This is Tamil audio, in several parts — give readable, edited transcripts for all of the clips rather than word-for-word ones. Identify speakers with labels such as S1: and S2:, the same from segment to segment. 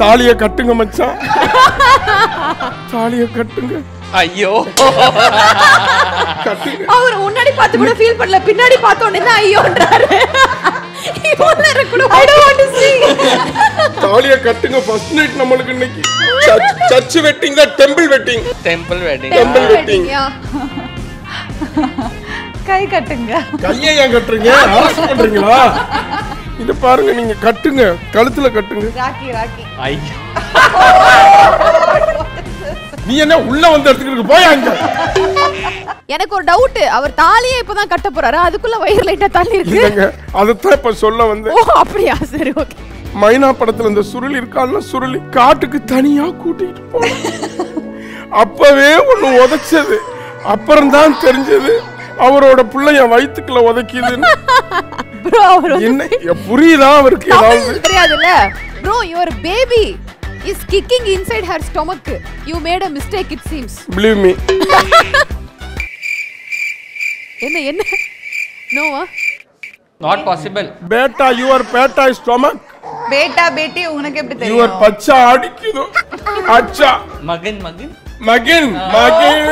S1: தாலிய கட்டுங்க மச்சான், தாலிய கட்டுங்க.
S2: ஐயோ
S1: கட்டுங்க.
S3: அவர் முன்னாடி பார்த்து கூட ஃபீல் பண்ணல, பின்னாடி பார்த்த உடனே தான் ஐயோன்றாரு.
S1: தாலிய கட்டுங்க. ஃபர்ஸ்ட் நைட் நம்மளுக்கு இன்னைக்கு சர்ச் வெட்டிங் தான், temple wedding.
S2: Temple wedding.
S1: Temple wedding.
S4: கை கட்டுங்க.
S1: கையை ஏன் கட்டுறீங்க? அரசு பண்றீங்களா? இது பாருங்க, நீங்க கட்டுங்க, கழுத்துல கட்டுங்க.
S4: ராக்கி ராக்கி.
S2: ஐயோ
S1: நீ என்ன உள்ள வந்து எடுத்துக்கிட்டு போய் அங்க.
S3: எனக்கு ஒரு டவுட், அவர் தாலியே இப்பதான் கட்ட போறாரு, அதுக்குள்ள வயிறு லைட்டா தள்ளி இருக்கு.
S1: இல்லங்க, அதத்தான் இப்ப சொல்ல வந்து.
S3: ஓ அப்படியா, சரி ஓகே.
S1: மைனா படத்துல இந்த சுருளி இருக்கால, சுருளி காட்டுக்கு தனியா கூட்டிட்டு போ. அப்பவே ஒண்ணு உதைச்சது, அப்புறம் தான் தெரிஞ்சது அவரோட பிள்ளைய வயித்துக்குள்ள உதைக்குதுன்னு.
S3: ப்ரோ அவர்
S1: என்ன புரியுதா அவருக்கு? ஏதாவது
S3: தெரியாதுல்ல bro. Your baby is kicking inside her stomach. You made a mistake it seems.
S1: Believe me.
S3: என்ன no
S2: not possible.
S1: Beta, your beta stomach.
S4: பேட்டா பேட்டி உனக்கு எப்படி
S1: Your
S4: தெரியும்?
S1: பச்சா அடிக்குது. அச்சா
S2: மகன் மகன்
S1: மகன் மகன்.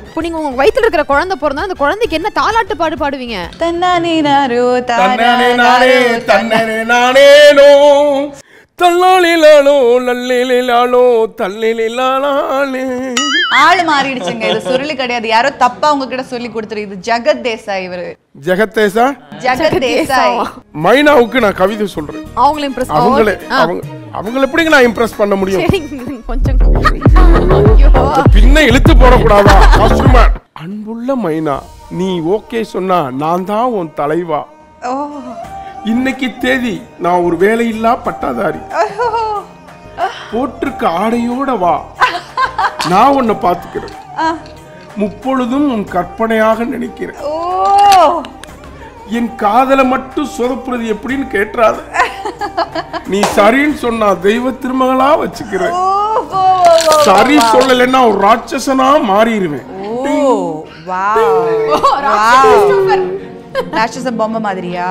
S3: இப்போ நீங்க உங்க வயித்துல இருக்கிற குழந்தை பிறந்தா அந்த குழந்தைக்கு என்ன தாலாட்டு பாடு பாடுவீங்க?
S4: தன்னானே நாரோ
S1: தன்னனே நானே தன்னனே நானேனோ தல்லாலிலாலோ லல்லிலாலோ தல்லிலாலே.
S4: ஆளு மாறிடுச்சுங்க. இது சுருளி கிடையாது, யாரோ தப்பா உங்ககிட்ட சொல்லி கொடுத்துரு. இது ஜெகத் தேசாய். இவரு
S1: ஜெகத்தேசா.
S4: ஜெகத் தேசாய்.
S1: மைனாவுக்கு நான் கவிதை சொல்றேன்.
S3: அவங்கள இம்ப்ரெஸ்
S1: அவங்கள எப்படிங்க நான் இம்ப்ரெஸ் பண்ண முடியும்?
S3: சரி கொஞ்சம் ஐயோ
S1: பின்ன இழுத்து போடக்கூடாதா கஸ்டமர்? அன்புள்ள மைனா, நீ ஓகே சொன்னா நான் தான் உன் தலைவா.
S4: ஓ
S1: இன்னைக்கு தேதி நான் ஒரு வேலையில்லா பட்டாதாரி. போட்டிருக்க ஆடையோட வா, நான் உன்னை பாத்துக்கிறேன். முப்பொழுதும் உன் கற்பனையாக நினைக்கிறேன்.
S4: ஓ
S1: என் காதலை மட்டும் சொதப்புறது எப்படின்னு கேட்டுறாத. நீ சரின்னு சொன்னா தெய்வ திருமகளா வச்சுக்கிறேன். சரி சொல்லலைன்னா ஒரு ராட்சசனா மாறிடுவேன்.
S4: ராட்சச பொம்மை மாதிரியா?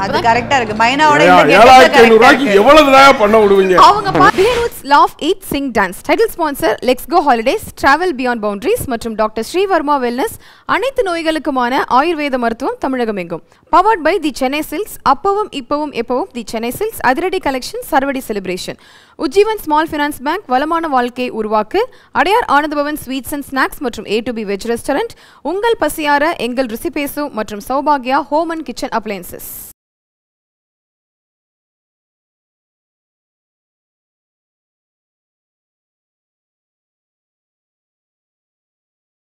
S4: அது கரெக்ட்டா இருக்கு. மைனாவோட இந்த
S1: 7500 ரூபாய்க்கு எவ்வளவு தான் பண்ண விடுவீங்க?
S3: அவங்க Bearwoods Laugh Eat Sing Dance title sponsor Let's Go Holidays, Travel Beyond Boundaries மற்றும் டாக்டர் ஸ்ரீவர்மா வெல்னஸ், அனைத்து நோய்களுக்குமான ஆயுர்வேத மருத்துவம் தமிழகம் எங்கும். Powered by the Chennai silks, அப்பவும் இப்பவும் எப்பவும் தி சென்னை சில்க்ஸ், அதிரடி கலெக்ஷன், சரவடி celebration, Ujjivan small finance bank, வளமான வாழ்க்கை உருவாக்கு, Adyar Ananda Pawan sweets and snacks மற்றும் A2B வெஜ் ரெஸ்டாரண்ட், உங்கள் பசியார எங்கள் ருசி பேசு மற்றும் Saubhagya home and kitchen appliances.